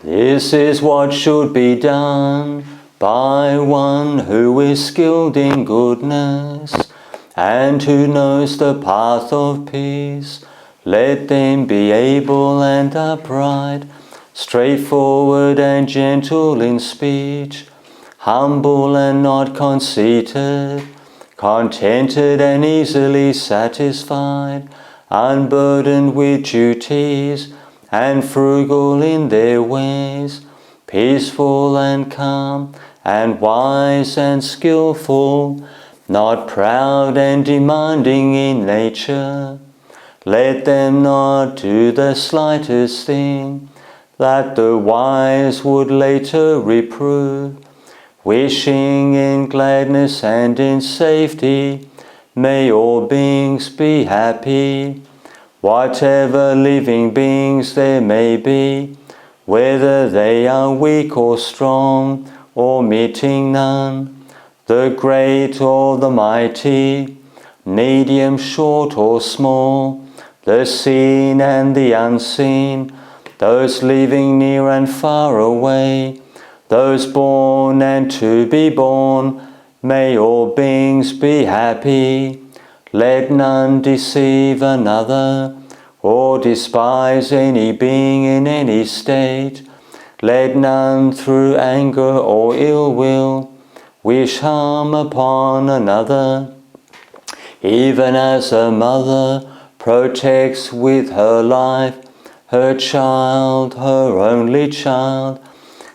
This is what should be done by one who is skilled in goodness and who knows the path of peace. Let them be able and upright, straightforward and gentle in speech, humble and not conceited, contented and easily satisfied, unburdened with duties, and frugal in their ways, peaceful and calm, and wise and skillful, not proud and demanding in nature. Let them not do the slightest thing that the wise would later reprove, wishing in gladness and in safety, may all beings be happy. Whatever living beings there may be, whether they are weak or strong, or meeting none, the great or the mighty, medium, short or small, the seen and the unseen, those living near and far away, those born and to be born, may all beings be happy. Let none deceive another, or despise any being in any state. Let none through anger or ill will wish harm upon another. Even as a mother protects with her life her child, her only child,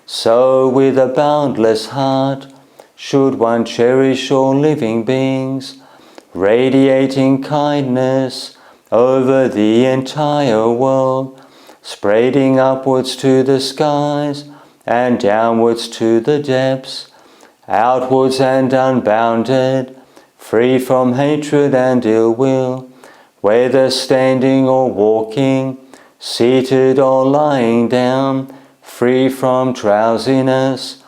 so with a boundless heart should one cherish all living beings, radiating kindness over the entire world, spreading upwards to the skies and downwards to the depths, outwards and unbounded, free from hatred and ill will, whether standing or walking, seated or lying down, free from drowsiness.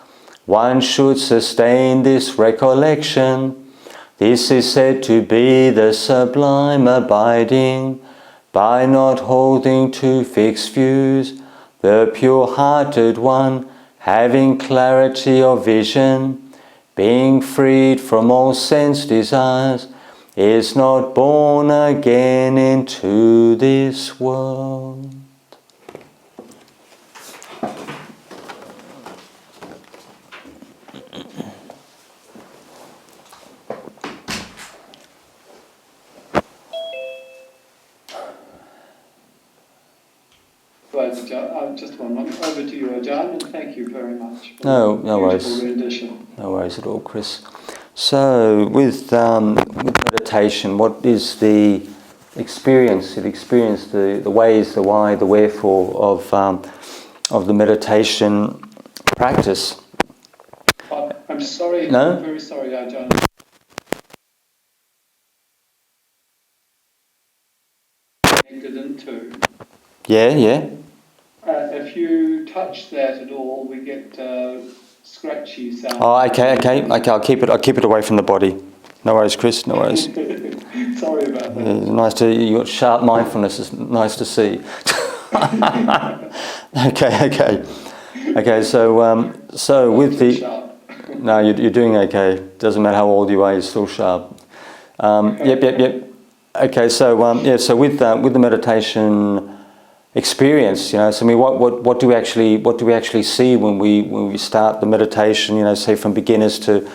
One should sustain this recollection. This is said to be the sublime abiding, by not holding to fixed views, the pure-hearted one, having clarity of vision, being freed from all sense desires, is not born again into this world. Just one moment. Over to you, Ajahn, and thank you very much for No the worries. beautiful rendition. No worries at all, Chris. So, with meditation, what is the experience? The ways, the why, the wherefore of the meditation practice. I'm sorry. No? I'm very sorry, Ajahn. Connected into. Yeah. If you touch that at all, we get scratchy sound. Oh, okay. I'll keep it away from the body. No worries, Chris. No worries. Sorry about that. Nice to you got sharp mindfulness. It's nice to see. Okay. So with the no, you're doing okay. Doesn't matter how old you are, you're still sharp. Yep. Okay. So with the meditation experience, so I mean, what do we actually see when we start the meditation? Say from beginners to,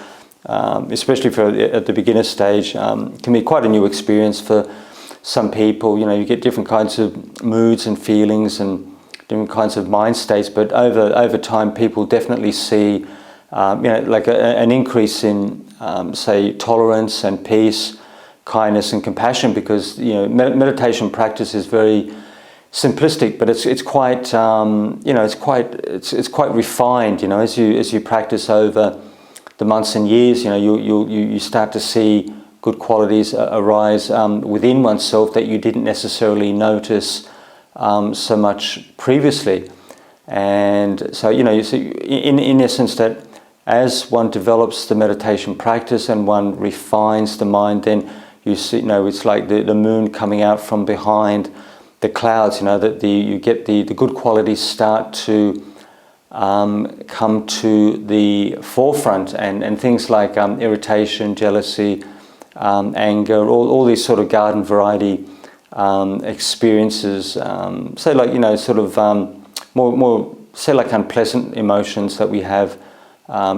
especially at the beginner stage, can be quite a new experience for some people. You get different kinds of moods and feelings and different kinds of mind states. But over time, people definitely see, like an increase in, say, tolerance and peace, kindness and compassion, because meditation practice is very simplistic, but it's quite it's quite refined. As you practice over the months and years, you start to see good qualities arise within oneself that you didn't necessarily notice so much previously. And so you see in essence that as one develops the meditation practice and one refines the mind, then you see it's like the moon coming out from behind the clouds, that you get the good qualities start to come to the forefront, and things like irritation, jealousy, anger, all these sort of garden variety experiences. So like, sort of more say like unpleasant emotions that we have,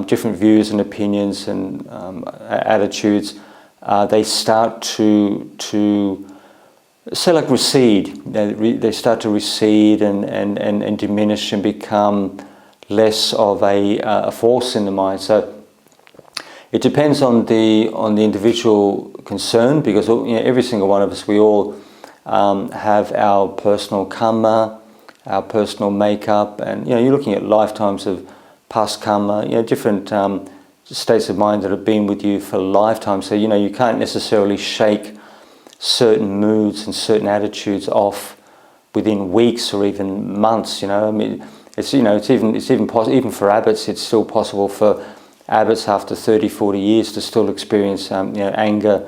different views and opinions and attitudes, they start to say like recede. They start to recede and diminish and become less of a force in the mind. So it depends on the individual concerned, because every single one of us, we all have our personal karma, our personal makeup, and you're looking at lifetimes of past karma, different states of mind that have been with you for lifetimes. So you can't necessarily shake certain moods and certain attitudes off within weeks or even months. I mean, it's even possible, even for abbots, it's still possible for abbots after 30-40 years to still experience anger,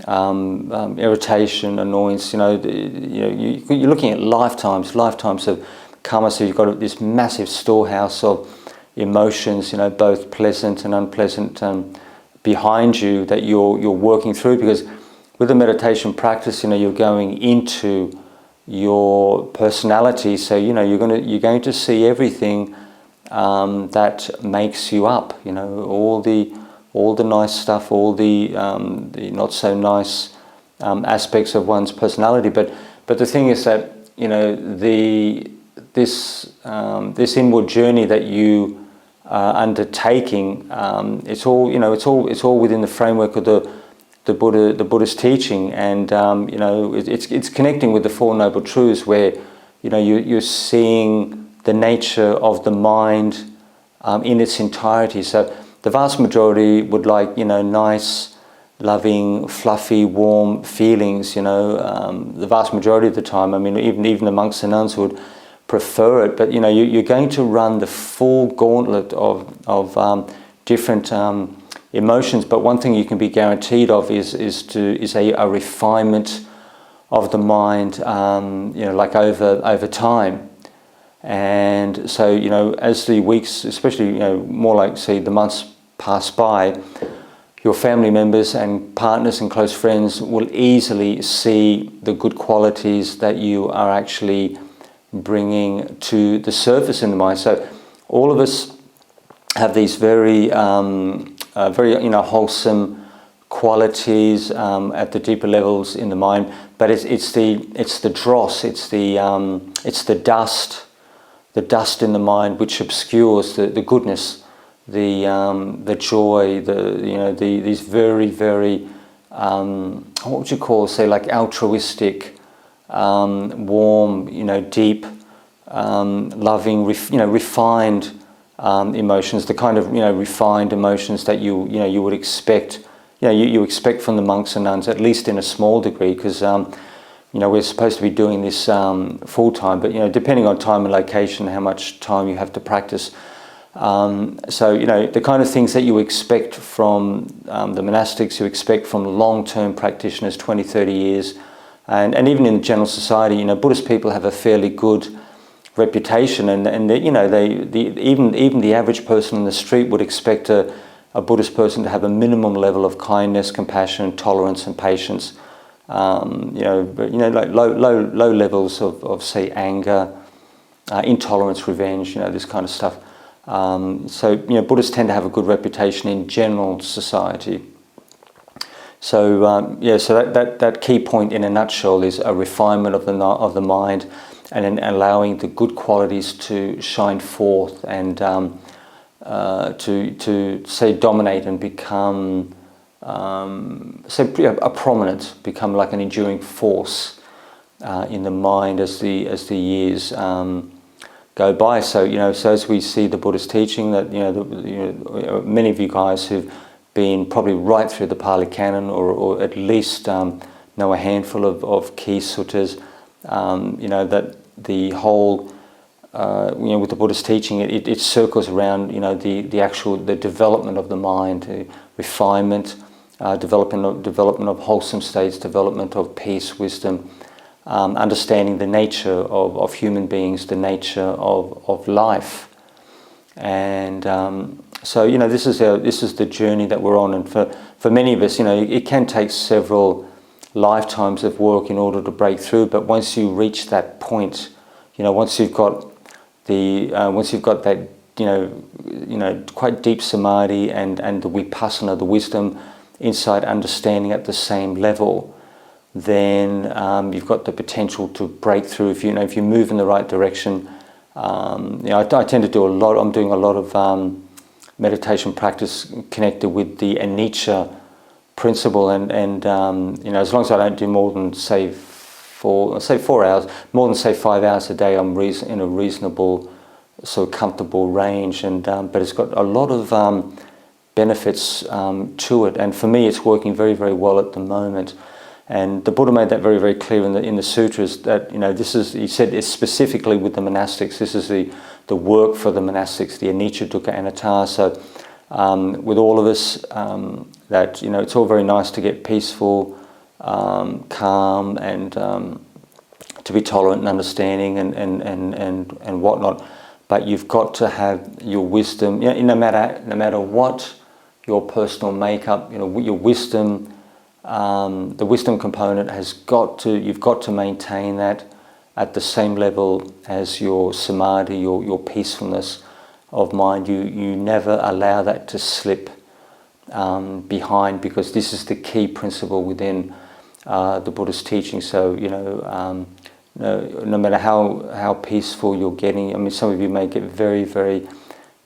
irritation, annoyance. You're looking at lifetimes of karma. So you've got this massive storehouse of emotions, both pleasant and unpleasant, behind you that you're working through. Because with the meditation practice, you're going into your personality. So you're going to see everything that makes you up. All the nice stuff, all the not so nice aspects of one's personality. But the thing is that this inward journey that you are undertaking, it's all within the framework of the Buddha's teaching, and it's connecting with the Four Noble Truths, where you're seeing the nature of the mind in its entirety. So the vast majority would like nice, loving, fluffy, warm feelings. The vast majority of the time. I mean, even the monks and nuns would prefer it. But you're going to run the full gauntlet of different emotions. But one thing you can be guaranteed of is a refinement of the mind, like over time. And so as the weeks, especially more like say the months pass by, your family members and partners and close friends will easily see the good qualities that you are actually bringing to the surface in the mind. So all of us have these very wholesome qualities at the deeper levels in the mind, but it's the dross, it's the dust in the mind which obscures the goodness, the joy, these very, very what would you call, say, like altruistic, warm, deep, loving, refined emotions, the kind of refined emotions that you would expect, you expect from the monks and nuns, at least in a small degree, because we're supposed to be doing this full time, but depending on time and location, how much time you have to practice. So the kind of things that you expect from the monastics, you expect from long-term practitioners, 20-30 years, and even in general society, Buddhist people have a fairly good reputation, and even the average person in the street would expect a Buddhist person to have a minimum level of kindness, compassion, tolerance, and patience. Like low levels of say anger, intolerance, revenge, this kind of stuff. So Buddhists tend to have a good reputation in general society. So so that key point in a nutshell is a refinement of the mind, and then allowing the good qualities to shine forth and to say dominate and become a prominent, become like an enduring force in the mind as the years go by. So so as we see the Buddha's teaching, that many of you guys who've been probably right through the Pali Canon, or at least know a handful of key suttas, that the whole with the Buddha's teaching, it circles around the development of the mind, the refinement, development of wholesome states, development of peace, wisdom, understanding the nature of human beings, the nature of life. And so, this is the journey that we're on. And for many of us, it can take several lifetimes of work in order to break through. But once you reach that point, once you've got that, quite deep samadhi and the vipassana, the wisdom, insight, understanding at the same level, then you've got the potential to break through. If you move in the right direction. I tend to do I'm doing a lot of meditation practice connected with the anicca principle, and as long as I don't do more than say 4 hours, more than say 5 hours a day, I'm in a reasonable, sort of comfortable range, and but it's got a lot of benefits to it, and for me it's working very, very well at the moment. And the Buddha made that very, very clear in the sutras that he said it's specifically with the monastics. This is the work for the monastics, the anicca, dukkha, anatta. So with all of us, that it's all very nice to get peaceful, calm, and to be tolerant and understanding and whatnot. But you've got to have your wisdom. No matter what your personal makeup, your wisdom. The wisdom component you've got to maintain that at the same level as your samadhi, your peacefulness of mind. You never allow that to slip behind, because this is the key principle within the Buddha's teaching. So no matter how peaceful you're getting, some of you may get very, very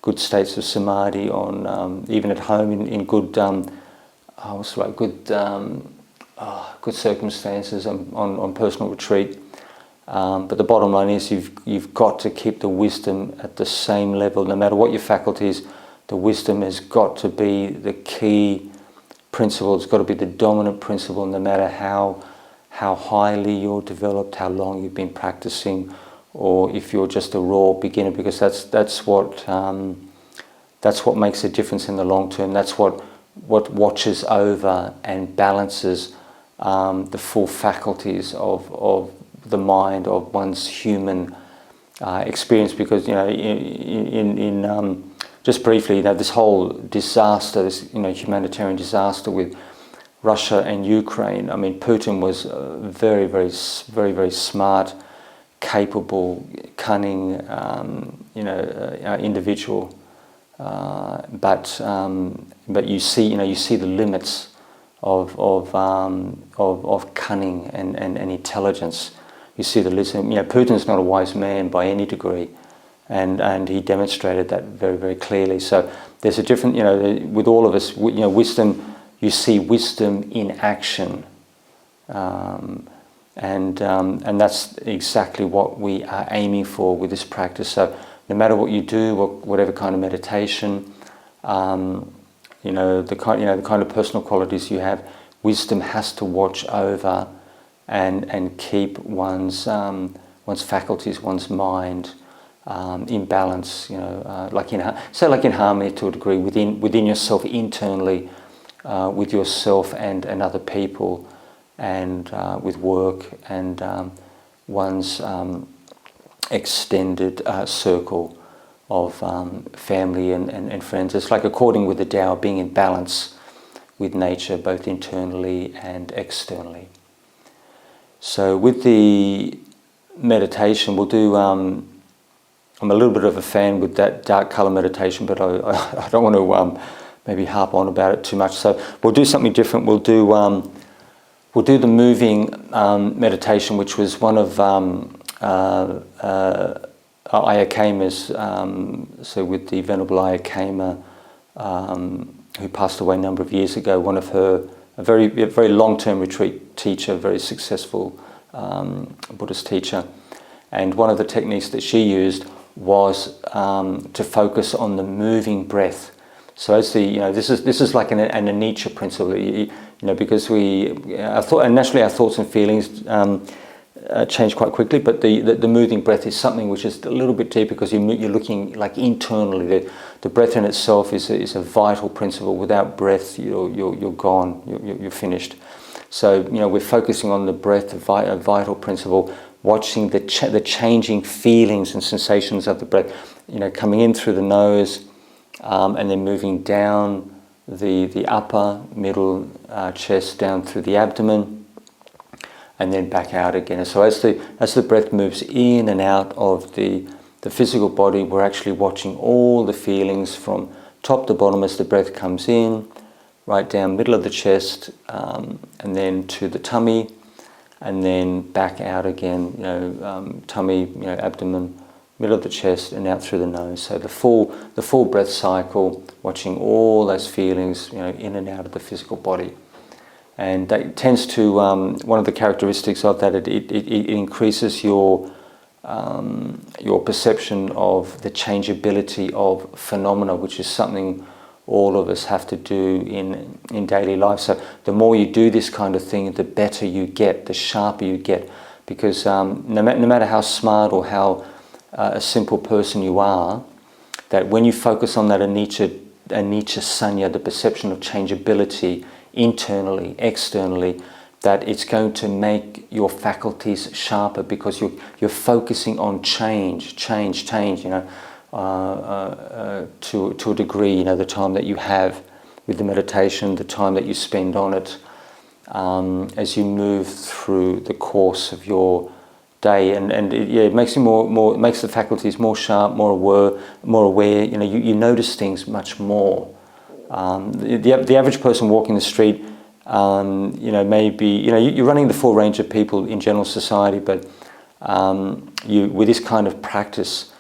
good states of samadhi on even at home in good. Good circumstances on personal retreat, but the bottom line is you've got to keep the wisdom at the same level. No matter what your faculties, the wisdom has got to be the key principle. It's got to be the dominant principle, no matter how highly you're developed, how long you've been practicing, or if you're just a raw beginner, because that's what makes a difference in the long term. That's what watches over and balances the full faculties of the mind, of one's human experience. Because in just briefly, this whole disaster, this humanitarian disaster with Russia and Ukraine. Putin was a very, very, very, very smart, capable, cunning, individual. But you see the limits of cunning and intelligence. You see the limits. Putin's not a wise man by any degree, and he demonstrated that very, very clearly. So there's a different, with all of us, wisdom. You see wisdom in action, and that's exactly what we are aiming for with this practice. So no matter what you do, whatever kind of meditation, the kind of personal qualities you have, wisdom has to watch over and keep one's faculties, one's mind in balance. Like in harmony to a degree within yourself internally, with yourself and other people, and with work and one's extended circle of family and friends. It's like according with the Tao, being in balance with nature, both internally and externally. So with the meditation, we'll do, I'm a little bit of a fan with that dark colour meditation, but I don't want to maybe harp on about it too much. So we'll do something different. We'll do the moving meditation, which was one of Ayakema's, so with the Venerable Ayakema, who passed away a number of years ago, one of her, a very long-term retreat teacher, very successful Buddhist teacher. And one of the techniques that she used was to focus on the moving breath. So as this is like an anicca principle, because naturally our thoughts and feelings change quite quickly, but the moving breath is something which is a little bit deeper, because you're looking like internally. The breath in itself is a vital principle. Without breath, you're gone. You're finished. So we're focusing on the breath, a vital principle, watching the changing feelings and sensations of the breath, coming in through the nose, and then moving down the upper, middle chest, down through the abdomen, and then back out again. And so as the breath moves in and out of the physical body, we're actually watching all the feelings from top to bottom as the breath comes in, right down middle of the chest, and then to the tummy, and then back out again, tummy, abdomen, middle of the chest, and out through the nose. So the full breath cycle, watching all those feelings, in and out of the physical body. And that tends to, one of the characteristics of that, it increases your perception of the changeability of phenomena, which is something all of us have to do in daily life. So the more you do this kind of thing, the better you get, the sharper you get. Because no matter how smart or how a simple person you are, that when you focus on that anicca sanya, the perception of changeability internally, externally, that it's going to make your faculties sharper, because you're focusing on change, to a degree, the time that you have with the meditation, the time that you spend on it, as you move through the course of your day, and it makes you it makes the faculties more sharp, more aware. You notice things much more. The average person walking the street, maybe you're running the full range of people in general society, but with this kind of practice,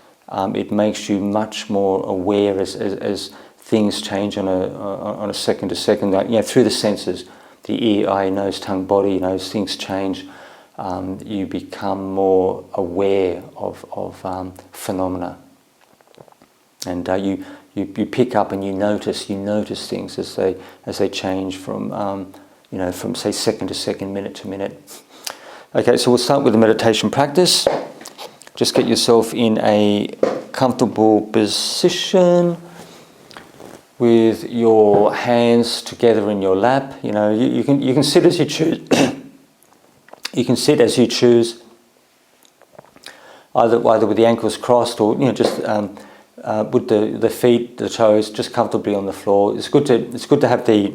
it makes you much more aware as things change on a second to second, through the senses, the ear, eye, nose, tongue, body. As things change, you become more aware of phenomena, and you pick up and you notice things as they change from say second to second, minute to minute. Okay, so we'll start with the meditation practice. Just get yourself in a comfortable position with your hands together in your lap. You can sit as you choose. You can sit as you choose, either with the ankles crossed, or just with the feet, the toes, just comfortably on the floor. It's good to have the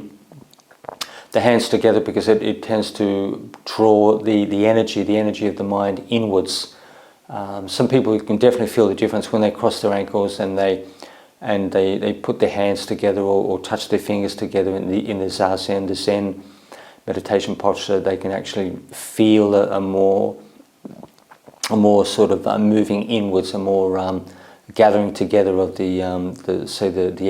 hands together, because it tends to draw the energy of the mind inwards. Some people can definitely feel the difference when they cross their ankles and they put their hands together, or touch their fingers together in the zazen, the Zen meditation posture. They can actually feel a more sort of moving inwards, a more gathering together of the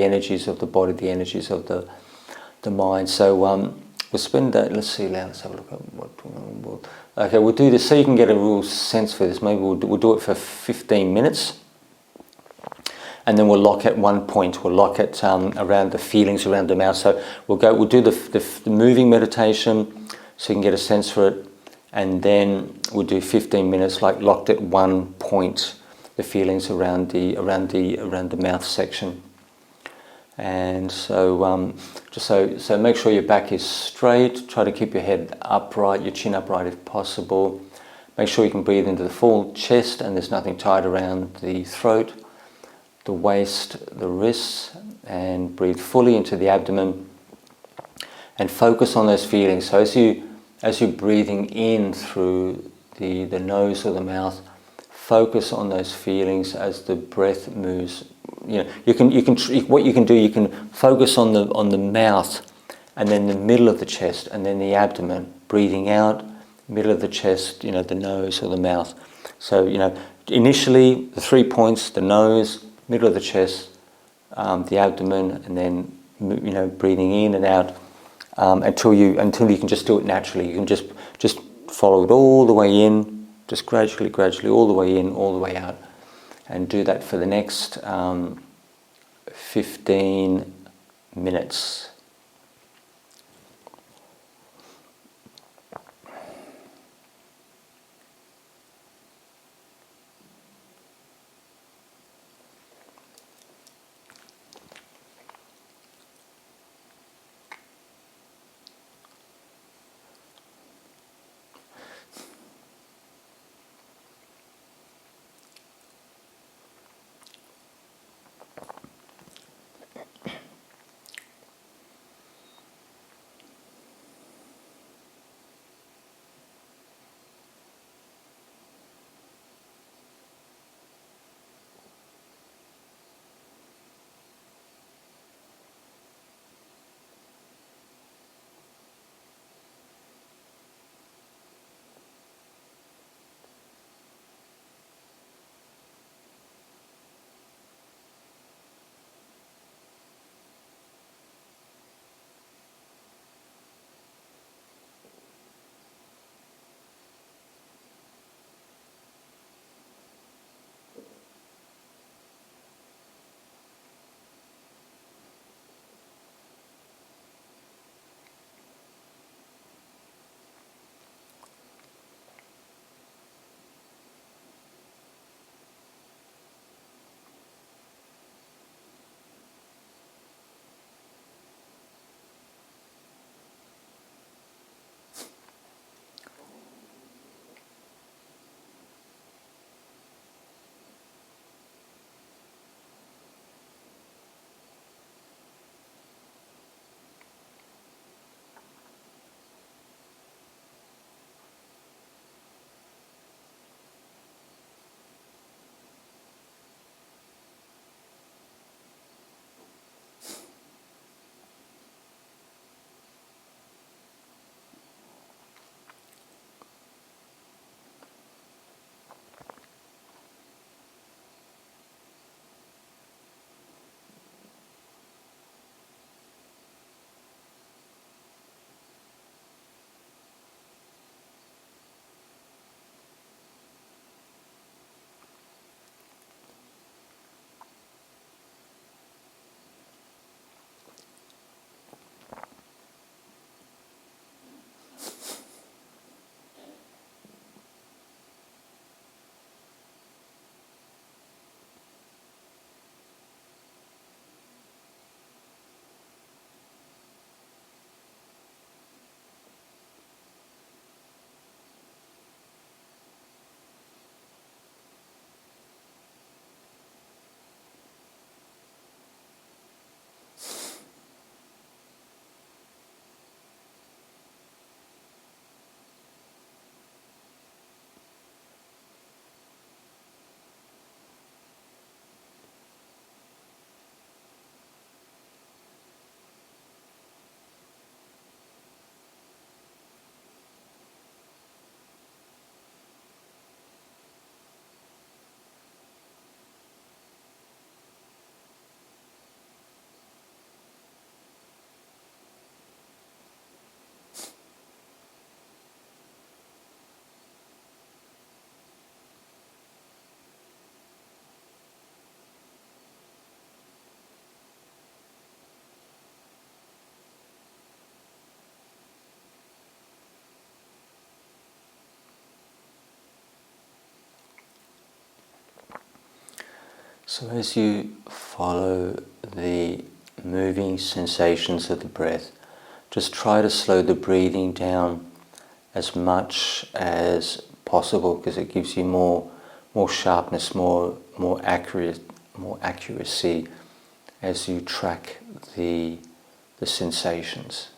energies of the body, the energies of the mind. So we'll spend that. Let's have a look at what. Okay, we'll do this so you can get a real sense for this. Maybe we'll do it for 15 minutes, and then we'll lock at one point. We'll lock it around the feelings around the mouth. So we'll do the moving meditation, so you can get a sense for it, and then we'll do 15 minutes locked at one point, the feelings around the mouth section. And so so make sure your back is straight. Try to keep your head upright, your chin upright if possible. Make sure you can breathe into the full chest, and there's nothing tight around the throat, the waist, the wrists, and breathe fully into the abdomen, and focus on those feelings. So as you're breathing in through the nose or the mouth, focus on those feelings as the breath moves. You can focus on the mouth, and then the middle of the chest, and then the abdomen. Breathing out, middle of the chest, the nose or the mouth. So initially the 3 points: the nose, middle of the chest, the abdomen, and then breathing in and out until you can just do it naturally. You can just follow it all the way in, just gradually all the way in, all the way out, and do that for the next 15 minutes. So as you follow the moving sensations of the breath, just try to slow the breathing down as much as possible, because it gives you more sharpness, more accuracy as you track the sensations.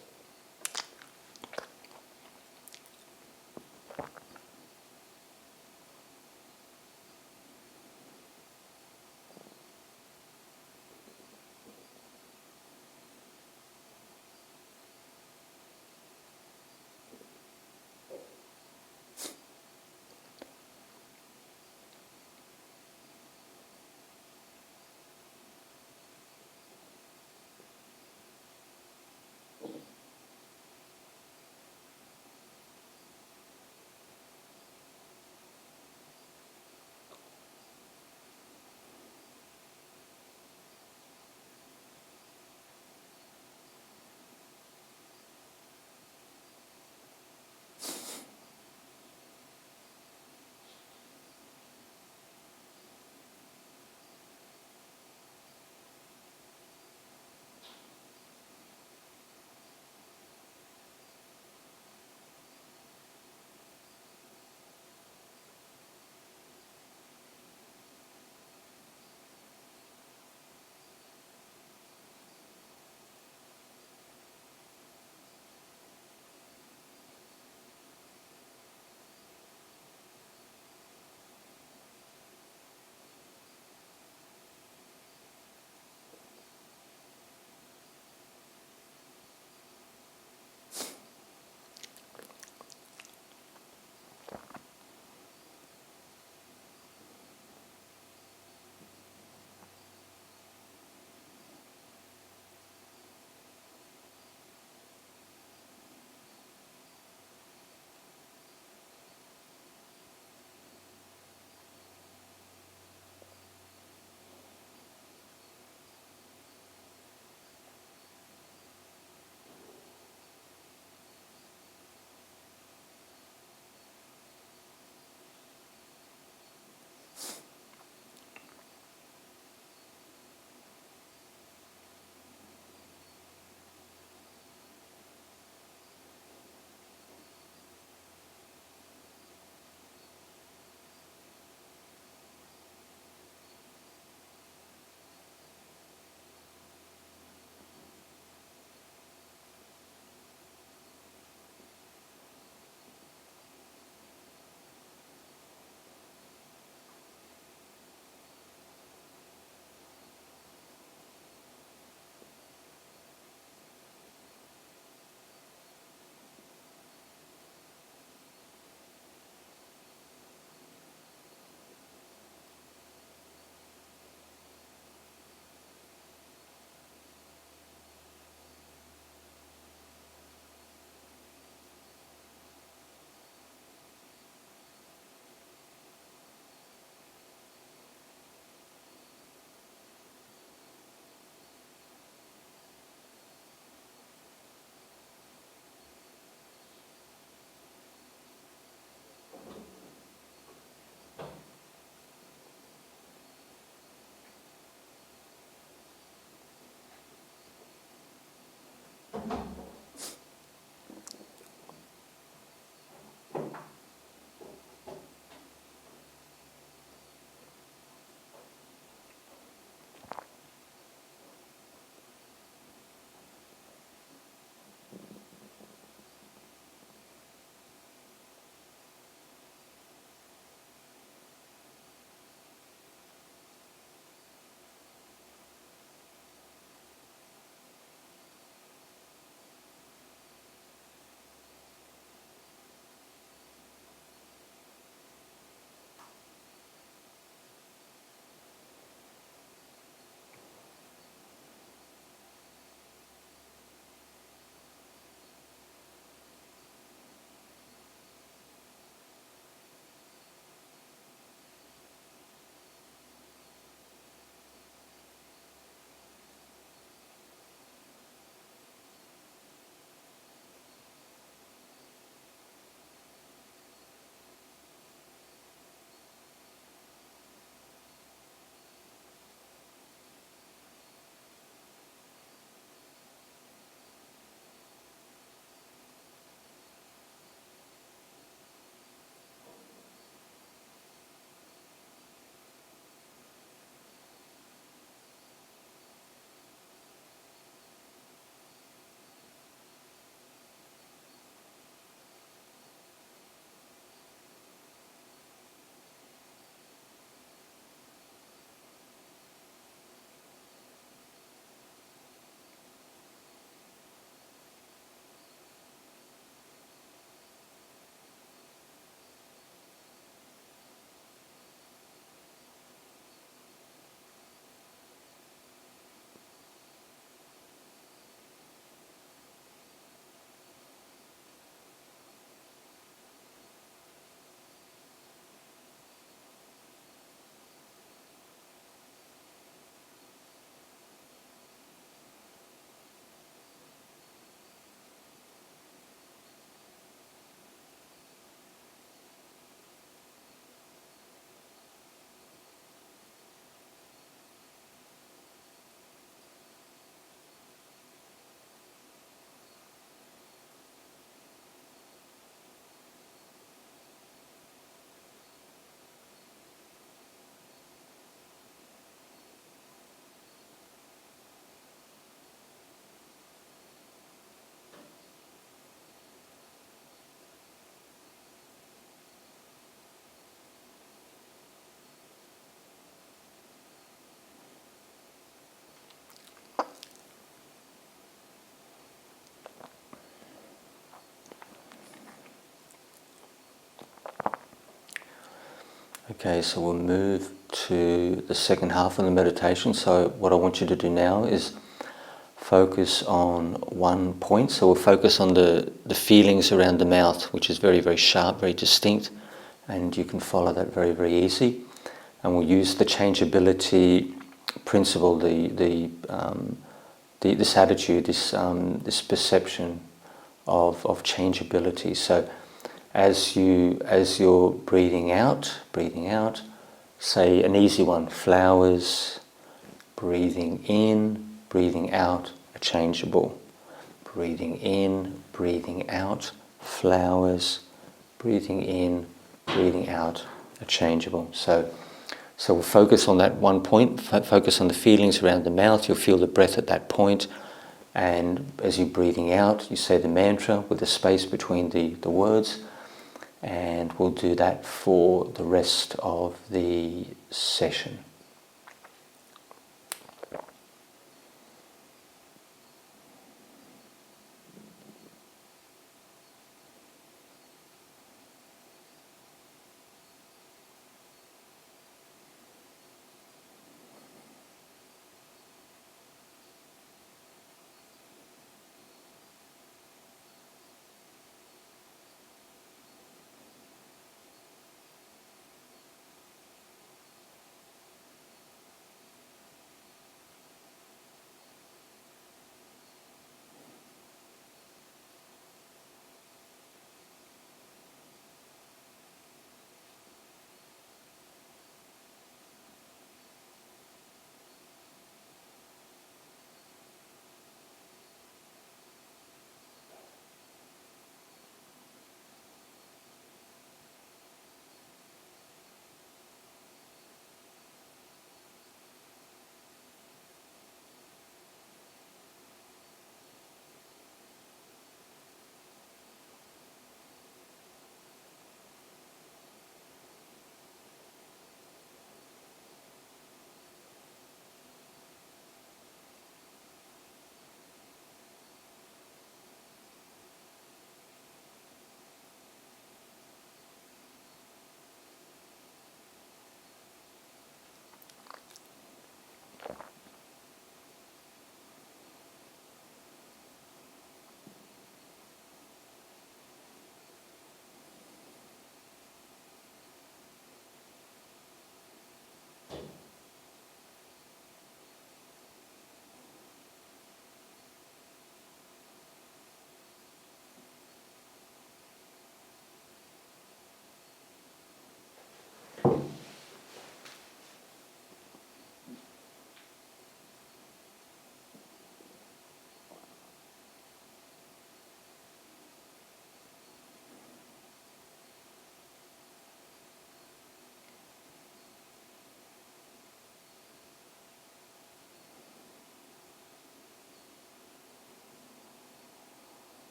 Okay, so we'll move to the second half of the meditation. So what I want you to do now is focus on one point. So we'll focus on the feelings around the mouth, which is very, very sharp, very distinct, and you can follow that very, very easy. And we'll use the changeability principle, this attitude, this perception of changeability. So as you're breathing out, say an easy one, flowers, breathing in, breathing out, are changeable. Breathing in, breathing out, flowers, breathing in, breathing out, are changeable. So we'll focus on that one point, focus on the feelings around the mouth. You'll feel the breath at that point, and as you're breathing out, you say the mantra with the space between the words, and we'll do that for the rest of the session.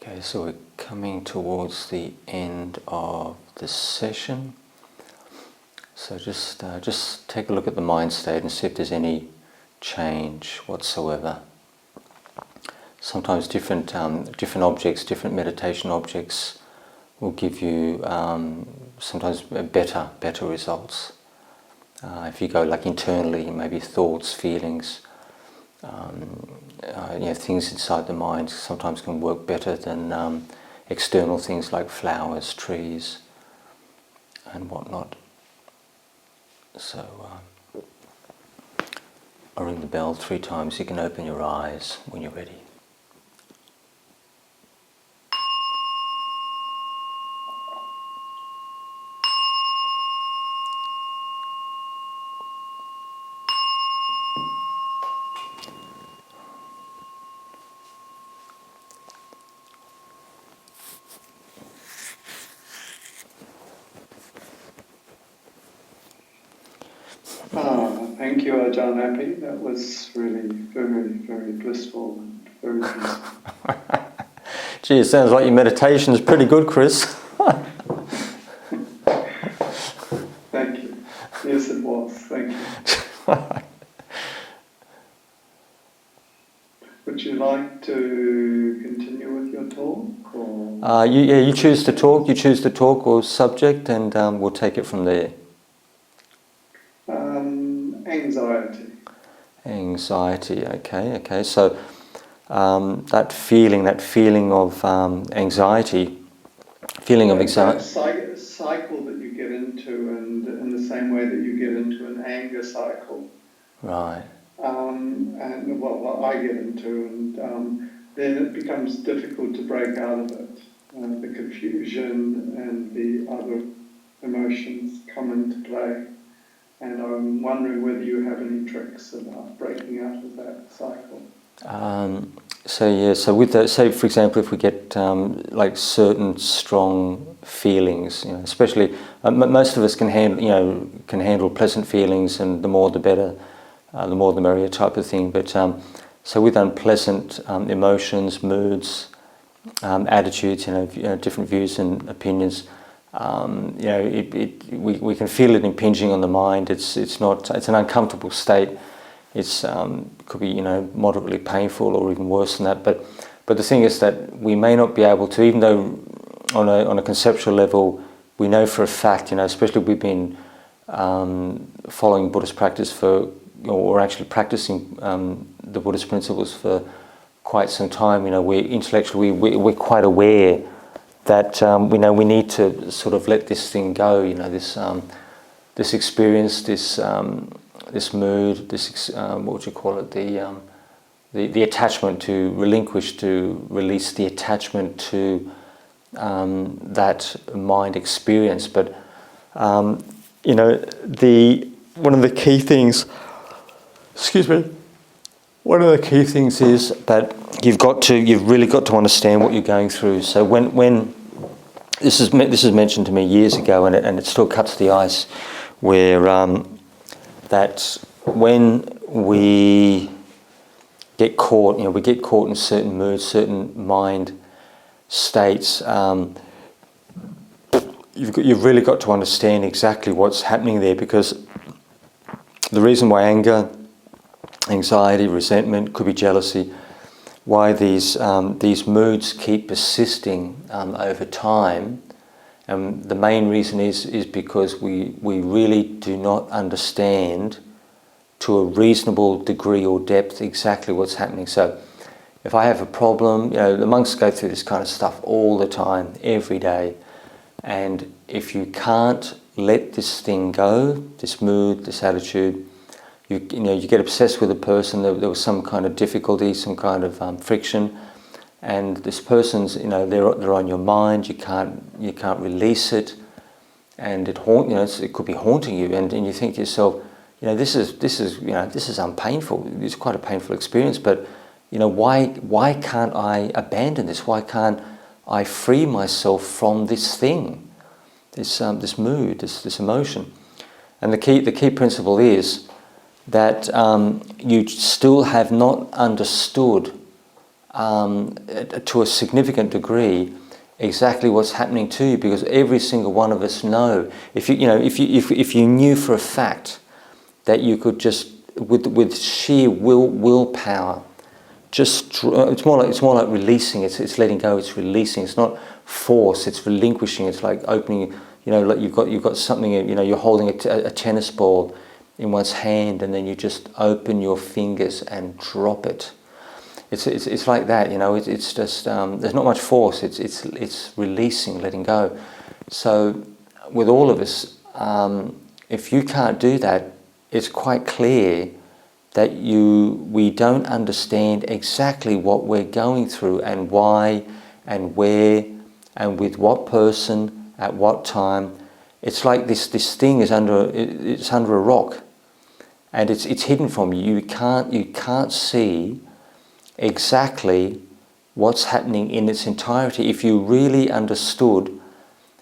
Okay, so we're coming towards the end of the session. So just take a look at the mind state and see if there's any change whatsoever. Sometimes different objects, different meditation objects, will give you sometimes better results. If you go like internally, maybe thoughts, feelings, things inside the mind sometimes can work better than external things like flowers, trees, and whatnot. So I'll ring the bell 3 times. You can open your eyes when you're ready. Thank you, Ajahn Appy. That was really very, very blissful and very peaceful. Gee, it sounds like your meditation is pretty good, Chris. Thank you. Yes, it was. Thank you. Would you like to continue with your talk? Or? You choose to talk. You choose the talk or subject, and we'll take it from there. Anxiety. Okay. So that feeling of anxiety, That cycle that you get into, and in the same way that you get into an anger cycle. Right. And what I get into, and then it becomes difficult to break out of it. The confusion and the other emotions come into play. And I'm wondering whether you have any tricks about breaking out of that cycle. So with that, say for example, if we get like certain strong feelings, especially most of us can handle pleasant feelings, and the more the better, the more the merrier type of thing. But so with unpleasant emotions, moods, attitudes, different views and opinions. We can feel it impinging on the mind. It's an uncomfortable state. It's could be moderately painful or even worse than that. But the thing is that we may not be able to, even though on a conceptual level we know for a fact, especially we've been following Buddhist practice or actually practicing the Buddhist principles for quite some time. We're quite aware that we need to sort of let this thing go. This experience, this mood, this what would you call it? The attachment, to relinquish, to release the attachment to that mind experience. But one of the key things. Excuse me. One of the key things is that you've really got to understand what you're going through. So when this is mentioned to me years ago, and it still cuts the ice, where that when we get caught, we get caught in certain moods, certain mind states. You've really got to understand exactly what's happening there, because the reason why anger, anxiety, resentment, could be jealousy, why these moods keep persisting over time, and the main reason is because we really do not understand to a reasonable degree or depth exactly what's happening. So if I have a problem, the monks go through this kind of stuff all the time, every day, and if you can't let this thing go, this mood, this attitude, you get obsessed with a person. There was some kind of difficulty, some kind of friction, and this person's they're on your mind. You can't release it, and it could be haunting you, and you think to yourself, this is unpainful. It's quite a painful experience, but why can't I abandon this? Why can't I free myself from this thing, this mood, this emotion? And the key principle is that you still have not understood to a significant degree exactly what's happening to you, because every single one of us know. If you knew for a fact that you could just with sheer willpower, it's more like releasing. It's letting go. It's releasing. It's not force. It's relinquishing. It's like opening. Like you've got something. You're holding a tennis ball in one's hand, and then you just open your fingers and drop it. It's like that. It's just there's not much force. It's releasing, letting go. So with all of us, if you can't do that, it's quite clear that we don't understand exactly what we're going through and why and where and with what person at what time. It's like this thing is under a rock, and it's hidden from you. You can't see exactly what's happening in its entirety. If you really understood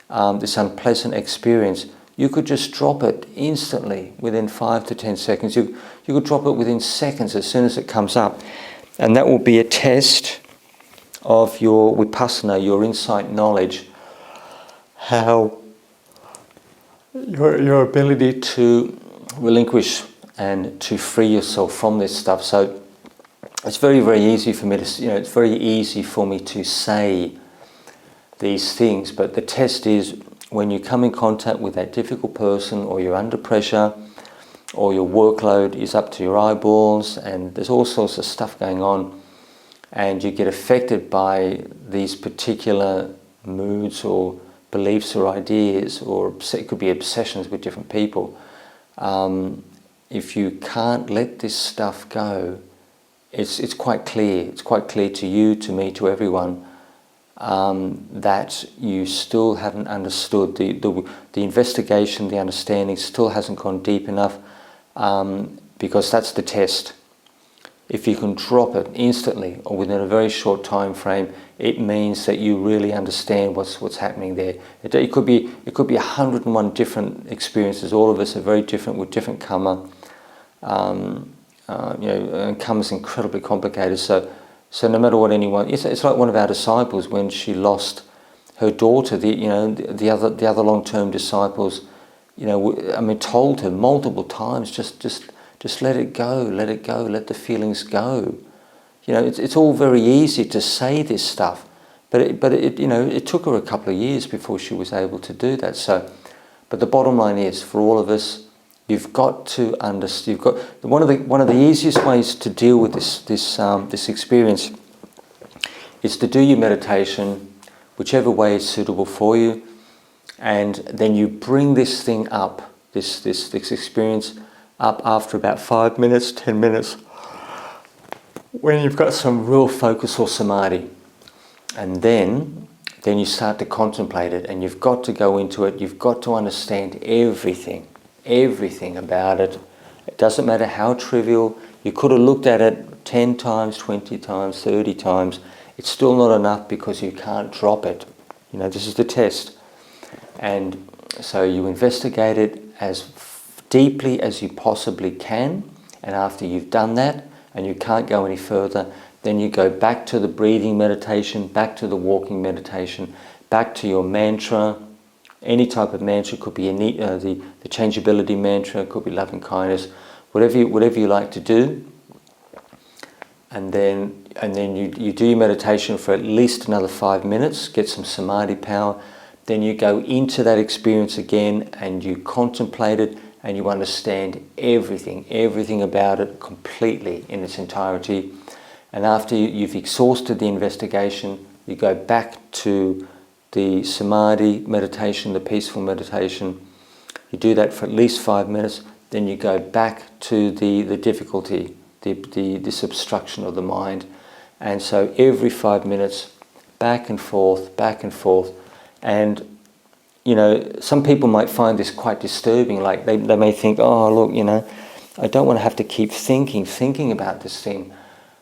this unpleasant experience, you could just drop it instantly within 5 to 10 seconds. You could drop it within seconds as soon as it comes up. And that will be a test of your vipassana, your insight knowledge, how your ability to relinquish and to free yourself from this stuff. So it's very, very easy for me to, it's very easy for me to say these things, but the test is when you come in contact with that difficult person, or you're under pressure, or your workload is up to your eyeballs, and there's all sorts of stuff going on, and you get affected by these particular moods or beliefs or ideas, or it could be obsessions with different people. If you can't let this stuff go, it's quite clear. It's quite clear to you, to me, to everyone, that you still haven't understood. The investigation, the understanding still hasn't gone deep enough, because that's the test. If you can drop it instantly or within a very short time frame, it means that you really understand what's happening there. It could be 101 different experiences. All of us are very different with different karma. And karma's incredibly complicated. So no matter what anyone, it's like one of our disciples when she lost her daughter. The other long-term disciples, told her multiple times, just let it go, let the feelings go. It's all very easy to say this stuff, but it took her a couple of years before she was able to do that. So, but the bottom line is, for all of us, you've got to understand. One of the easiest ways to deal with this experience is to do your meditation, whichever way is suitable for you, and then you bring this thing up, this experience up after about 5 minutes, 10 minutes, when you've got some real focus or samadhi, and then you start to contemplate it, and you've got to go into it. You've got to understand everything about it. It doesn't matter how trivial. You could have looked at it 10 times, 20 times, 30 times. It's still not enough, because you can't drop it. This is the test. And so you investigate it as deeply as you possibly can, and after you've done that and you can't go any further, then you go back to the breathing meditation, back to the walking meditation, back to your mantra. Any type of mantra, could be the changeability mantra, could be loving kindness, whatever you like to do, and then you do your meditation for at least another 5 minutes, get some samadhi power. Then you go into that experience again, and you contemplate it, and you understand everything about it completely in its entirety. And after you've exhausted the investigation, you go back to the samadhi meditation, the peaceful meditation. You do that for at least 5 minutes, then you go back to the difficulty, this obstruction of the mind. And so every 5 minutes, back and forth, and some people might find this quite disturbing. Like they may think, oh look, I don't want to have to keep thinking about this thing.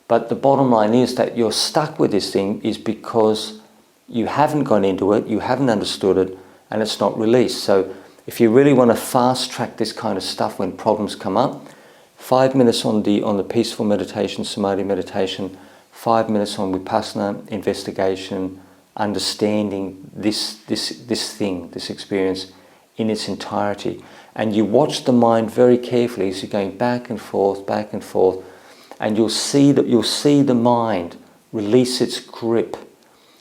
But the bottom line is that you're stuck with this thing is because you haven't gone into it, you haven't understood it, and it's not released. So if you really want to fast track this kind of stuff when problems come up, 5 minutes on the peaceful meditation, samadhi meditation, 5 minutes on Vipassana investigation, understanding this thing, this experience in its entirety. And you watch the mind very carefully as you're going back and forth, and you'll see the mind release its grip,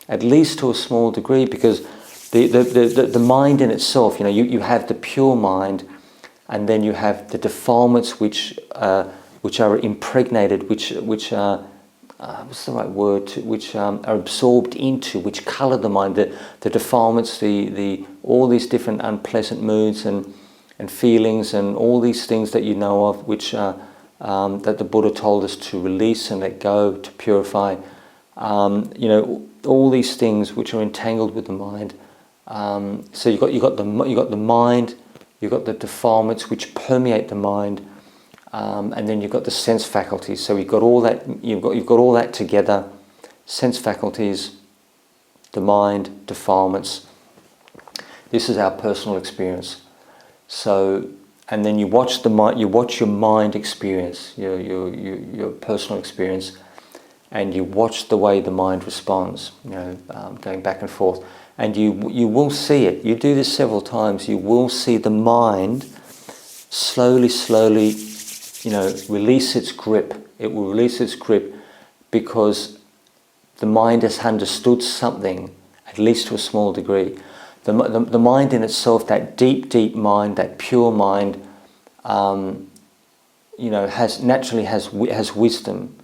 at least to a small degree, because the mind in itself, you have the pure mind, and then you have the defilements which are impregnated, which are what's the right word? Which are absorbed into, which colour the mind. The defilements, all these different unpleasant moods and feelings, and all these things that you know of, which that the Buddha told us to release and let go, to purify. All these things which are entangled with the mind. So you got the mind, you've got the defilements which permeate the mind. And then you've got the sense faculties. So you've got all that together: sense faculties, the mind, defilements. This is our personal experience. So, and then you watch the mind. You watch your mind experience, your personal experience, and you watch the way the mind responds. Going back and forth, and you will see it. You do this several times. You will see the mind slowly. Release its grip. It will release its grip because the mind has understood something, at least to a small degree. The mind in itself, that deep mind, that pure mind, has wisdom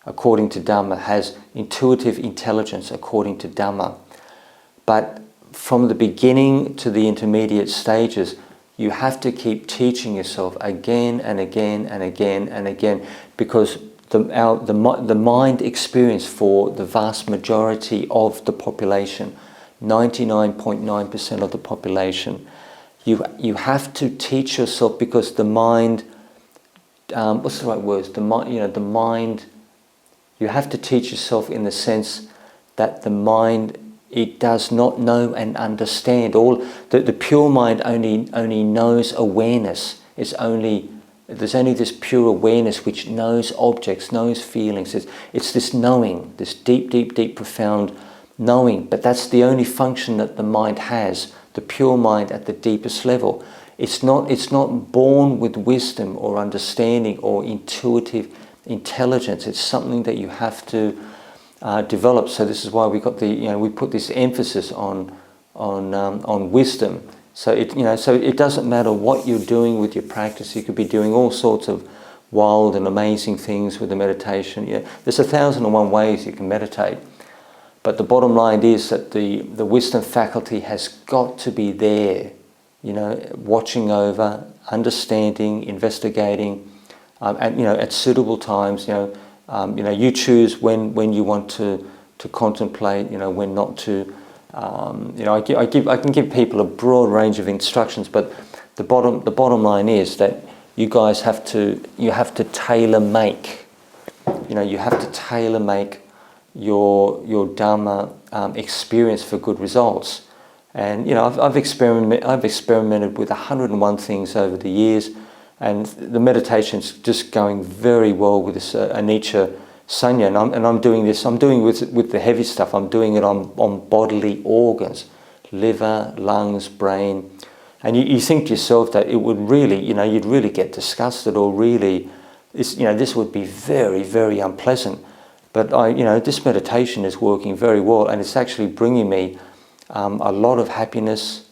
according to Dhamma, has intuitive intelligence according to Dhamma. But from the beginning to the intermediate stages, you have to keep teaching yourself again and again and again and again, because the mind experience for the vast majority of the population, 99.9% of the population, you have to teach yourself, because the mind, what's the right words? The mind. You have to teach yourself in the sense that the mind, it does not know and understand. The pure mind only knows awareness. There's only this pure awareness which knows objects, knows feelings. It's this knowing, this deep, profound knowing. But that's the only function that the mind has. The pure mind at the deepest level. It's not born with wisdom or understanding or intuitive intelligence. It's something that you have to develop. So this is why we put this emphasis on wisdom. So it doesn't matter what you're doing with your practice. You could be doing all sorts of wild and amazing things with the meditation. There's 1,001 ways you can meditate. But the bottom line is that the wisdom faculty has got to be there. Watching over, understanding, investigating, and at suitable times. You choose when you want to contemplate, when not to. I can give people a broad range of instructions, but the bottom line is that you guys have to tailor make. You have to tailor make your Dhamma experience for good results. And I've experimented with 101 things over the years. And the meditation's just going very well with this anicca sanya, and I'm doing this. I'm doing with the heavy stuff. I'm doing it on bodily organs, liver, lungs, brain, and you think to yourself that it would really, you'd really get disgusted, or really, this would be very, very unpleasant. But this meditation is working very well, and it's actually bringing me a lot of happiness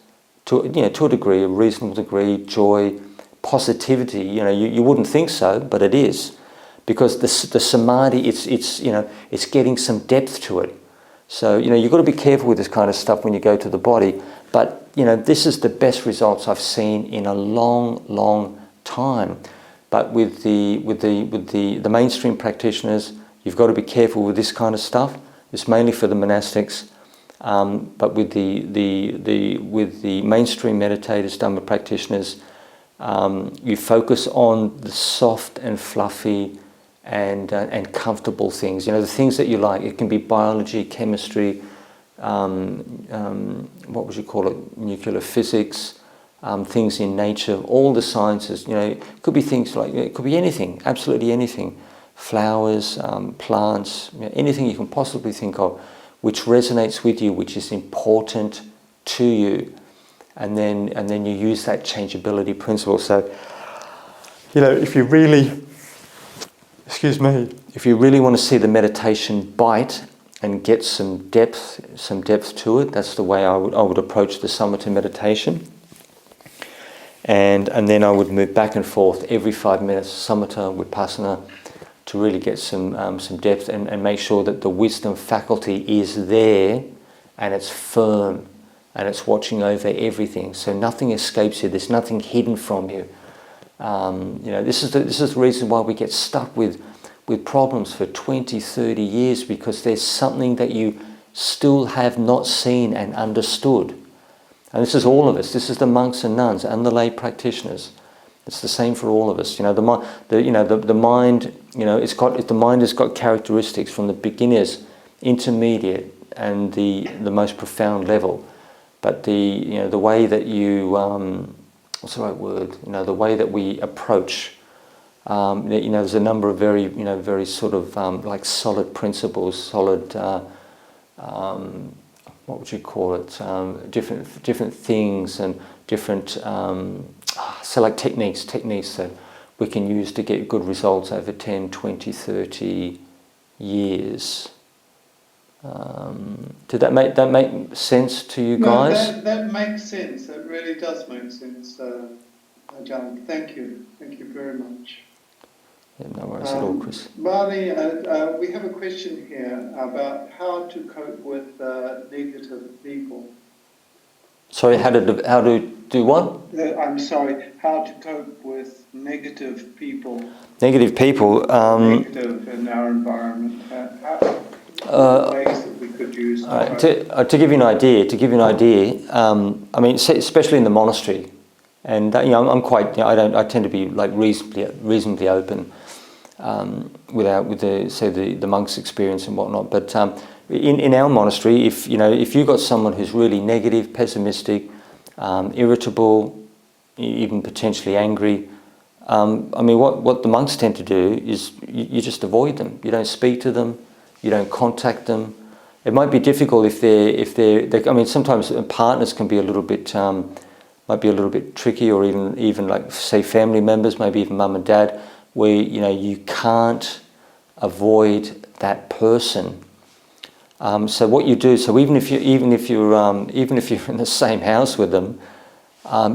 to a degree, a reasonable degree, joy, positivity. You wouldn't think so, but it is, because the samadhi, it's getting some depth to it. So you've got to be careful with this kind of stuff when you go to the body. But this is the best results I've seen in a long time. But with the mainstream practitioners, you've got to be careful with this kind of stuff. It's mainly for the monastics. But with the mainstream meditators, Dhamma practitioners, you focus on the soft and fluffy and comfortable things. The things that you like. It can be biology, chemistry, what would you call it? Nuclear physics, things in nature, all the sciences. It could be things like, it could be anything, absolutely anything. flowers, plants, anything you can possibly think of, which resonates with you, which is important to you, and then you use that changeability principle. So, if you really, if you really want to see the meditation bite and get some depth to it, that's the way I would approach the samatha meditation. And then I would move back and forth every 5 minutes, samatha, vipassana, to really get some depth and make sure that the wisdom faculty is there and it's firm and it's watching over everything. So nothing escapes you. There's nothing hidden from you. This is the reason why we get stuck with problems for 20, 30 years, because there's something that you still have not seen and understood. And this is all of us. This is the monks and nuns and the lay practitioners. It's the same for all of us. The mind. The mind has got characteristics from the beginners, intermediate, and the most profound level. But the way that you what's the right word? The way that we approach. There's a number of very sort of like solid principles, solid. What would you call it? Different things and different. Like techniques that we can use to get good results over 10, 20, 30 years. Did that make sense to you guys? No, that makes sense. That really does make sense, Ajahn. Thank you very much. Yeah, no worries at all, Chris. Marley, we have a question here about how to cope with negative people. Sorry, how to do what? I'm sorry, how to cope with negative people. Negative people. Negative in our environment. Ways that we could use. To give you an idea. Especially in the monastery, and I'm quite. I tend to be like reasonably open, with the monks' experience and whatnot. But in our monastery, if you got someone who's really negative, pessimistic, irritable, even potentially angry, what the monks tend to do is you just avoid them. You don't speak to them. You don't contact them. It might be difficult if they're sometimes partners can be a little bit might be a little bit tricky, or even like say family members, maybe even mum and dad, where you can't avoid that person. So what you do, even if you're in the same house with them,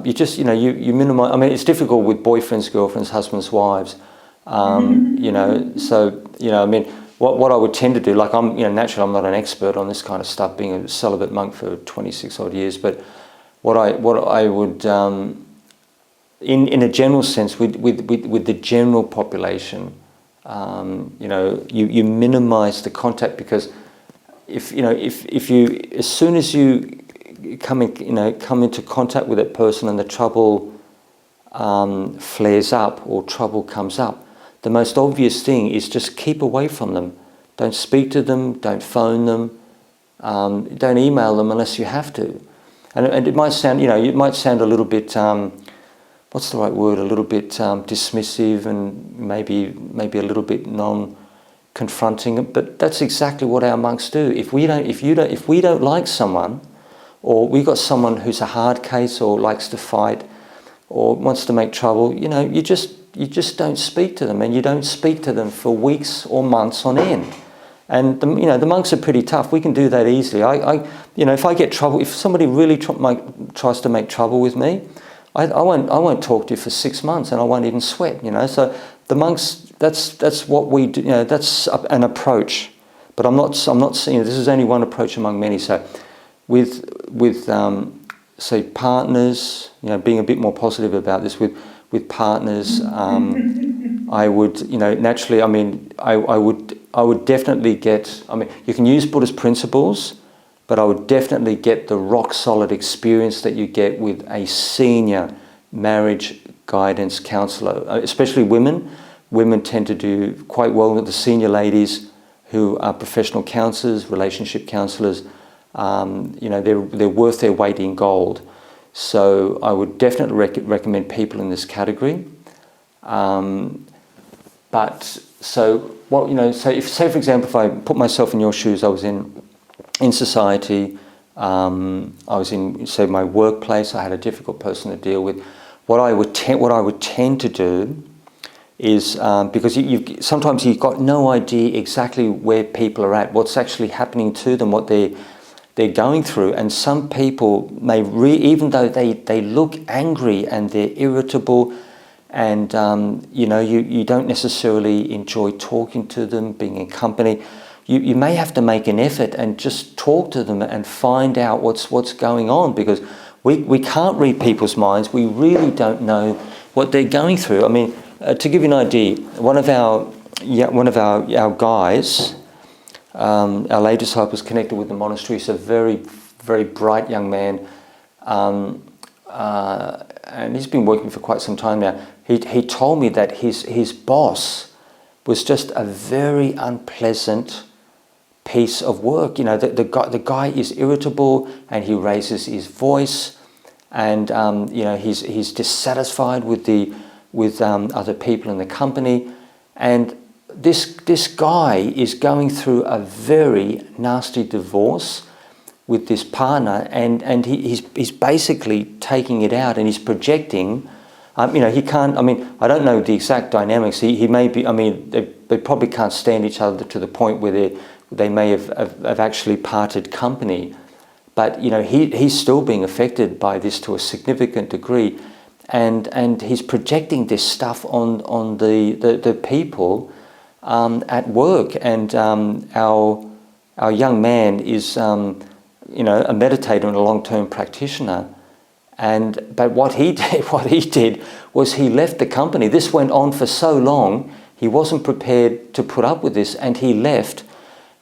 you just you minimize. It's difficult with boyfriends, girlfriends, husbands, wives. What I would tend to do, like naturally I'm not an expert on this kind of stuff, being a celibate monk for 26 odd years, but what I would in a general sense with the general population, you minimize the contact, because if you as soon as you come into contact with that person and the trouble flares up or trouble comes up, the most obvious thing is just keep away from them. Don't speak to them, don't phone them, don't email them unless you have to. And it might sound, a little bit, what's the right word? A little bit dismissive and maybe a little bit non-confronting. But that's exactly what our monks do. If we don't like someone, or we got someone who's a hard case or likes to fight or wants to make trouble, you just don't speak to them, and you don't speak to them for weeks or months on end. And the monks are pretty tough. We can do that easily. If I get trouble, if somebody really tries to make trouble with me, I won't talk to you for 6 months, and I won't even sweat. So the monks, that's what we do. That's an approach. But I'm not saying this is only one approach among many. So with say partners, being a bit more positive about this with partners, I would, naturally, I would definitely get, you can use Buddhist principles, but I would definitely get the rock solid experience that you get with a senior marriage guidance counsellor, especially women. Women tend to do quite well with the senior ladies who are professional counsellors, relationship counsellors. They're worth their weight in gold. So I would definitely recommend people in this category. But so well, say for example, if I put myself in your shoes, I was in society, I was in, say, my workplace, I had a difficult person to deal with. What I would tend to do is, because sometimes you've got no idea exactly where people are at, what's actually happening to them, what they're going through. And some people may, even though they look angry and they're irritable, and you don't necessarily enjoy talking to them, being in company, you may have to make an effort and just talk to them and find out what's going on, because we can't read people's minds. We really don't know what they're going through. I mean, to give you an idea, one of our guys, our lay disciples connected with the monastery, is a very, very bright young man, and he's been working for quite some time now. He told me that his boss was just a very unpleasant piece of work. The guy is irritable and he raises his voice, and he's dissatisfied with other people in the company, and this guy is going through a very nasty divorce with this partner, and he's basically taking it out, and he's projecting. He can't. I mean, I don't know the exact dynamics. He may be. I mean, they probably can't stand each other to the point where they may have actually parted company. But he's still being affected by this to a significant degree, and he's projecting this stuff on the people at work. And our young man is a meditator and a long-term practitioner. But what he did was he left the company. This went on for so long, he wasn't prepared to put up with this, and he left,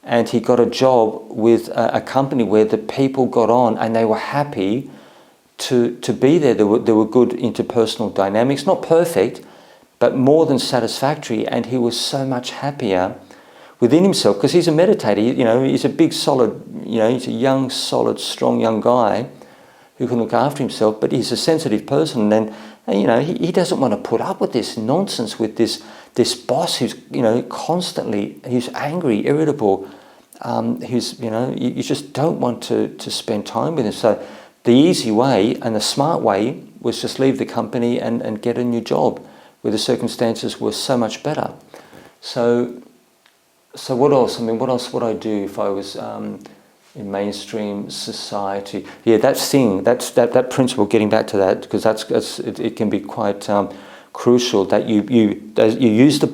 and he got a job with a company where the people got on and they were happy to be there. There were good interpersonal dynamics, not perfect, but more than satisfactory, and he was so much happier within himself, because he's a meditator. He's a big, solid, he's a young, solid, strong young guy who can look after himself, but he's a sensitive person, and he doesn't want to put up with this nonsense with this boss who's constantly, who's angry, irritable, who's you just don't want to spend time with him. So the easy way and the smart way was just leave the company and get a new job where the circumstances were so much better. So what else? I mean, what else would I do if I was in mainstream society? Yeah, that principle. Getting back to that, because it can be quite crucial that you use the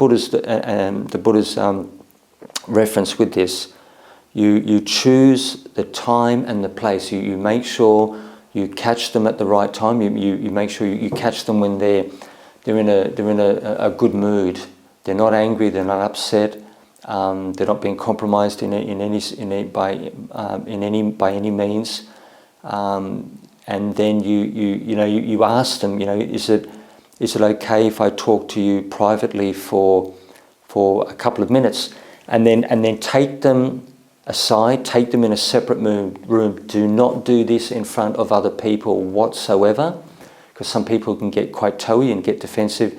Buddha's reference with this. You choose the time and the place. You make sure you catch them at the right time. You make sure you catch them when they're in a good mood. They're not angry. They're not upset. They're not being compromised by any means. And then you ask them. Is it okay if I talk to you privately for a couple of minutes, and then take them aside, take them in a separate room. Do not do this in front of other people whatsoever, because some people can get quite toey and get defensive.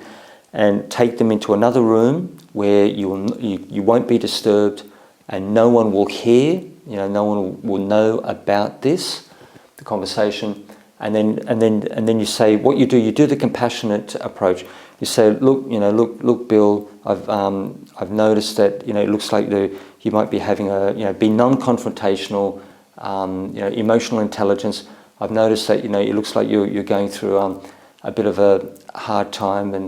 And take them into another room where you won't be disturbed, and no one will hear. No one will know about the conversation. And then you say what you do. You do the compassionate approach. You say, look, Bill. I've noticed that it looks like you might be having be non-confrontational, emotional intelligence. I've noticed that it looks like you're going through a bit of a hard time, I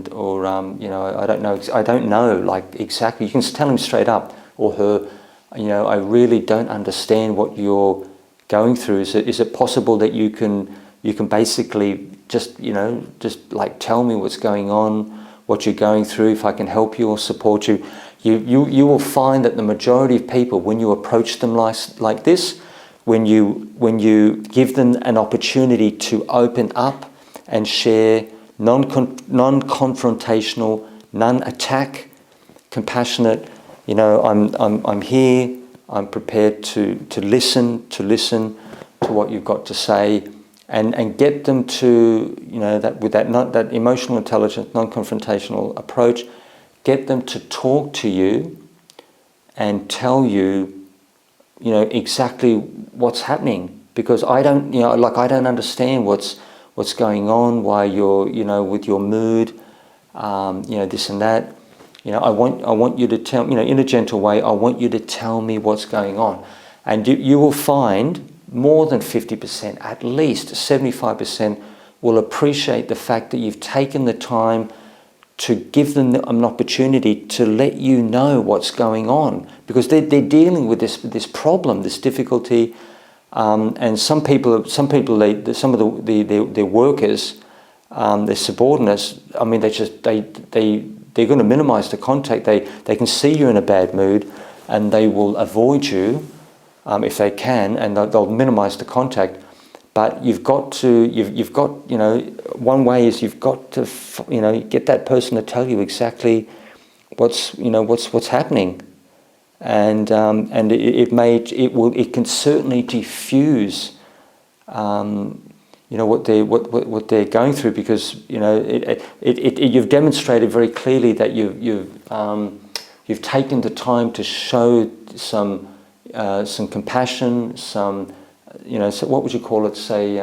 don't know like exactly. You can tell him straight up, or her, I really don't understand what you're going through. Is it possible that you can basically just like tell me what's going on, what you're going through, if I can help you or support you. You will find that the majority of people, when you approach them like this, when you give them an opportunity to open up and share, non-confrontational, non-attack, compassionate. I'm here. I'm prepared to listen to what you've got to say, and get them to that emotional intelligence, non-confrontational approach. Get them to talk to you and tell you, exactly what's happening, because I don't, I don't understand what's going on, why you're, with your mood, this and that. I want you to tell, in a gentle way, I want you to tell me what's going on. And you will find more than 50%, at least 75%, will appreciate the fact that you've taken the time to give them an opportunity to let you know what's going on, because they're dealing with this problem, this difficulty, and some people, some of their workers, their subordinates, I mean, they're going to minimize the contact. They can see you're in a bad mood, and they will avoid you if they can, and they'll minimize the contact. But you've got, one way is you've got to, get that person to tell you exactly what's happening, and it can certainly diffuse, what they're going through, because you've demonstrated very clearly that you've taken the time to show some compassion, some. So what would you call it? Say,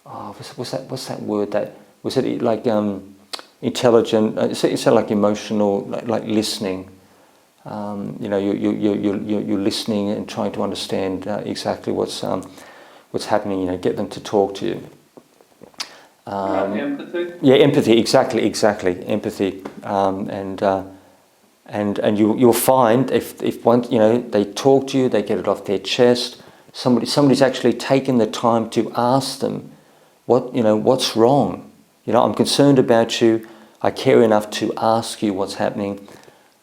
what's that word? That was it like intelligent? It's like emotional, like listening. You're listening and trying to understand exactly what's happening. Get them to talk to you. Empathy. Yeah, empathy. Exactly. Empathy. And you'll find if once they talk to you, they get it off their chest. Somebody's actually taken the time to ask them, what's wrong? I'm concerned about you. I care enough to ask you what's happening.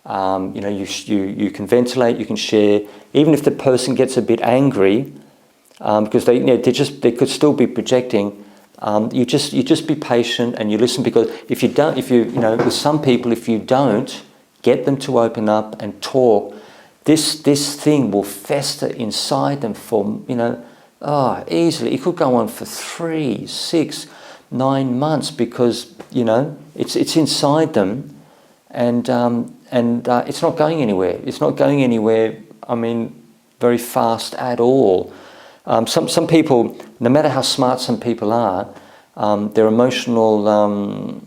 You can ventilate, you can share, even if the person gets a bit angry, because they could still be projecting. You just be patient and you listen, because with some people, if you don't get them to open up and talk, this thing will fester inside them for, easily. It could go on for 3, 6, 9 months, because, it's inside them, and it's not going anywhere. It's not going anywhere, very fast at all. Some people, no matter how smart some people are, their emotional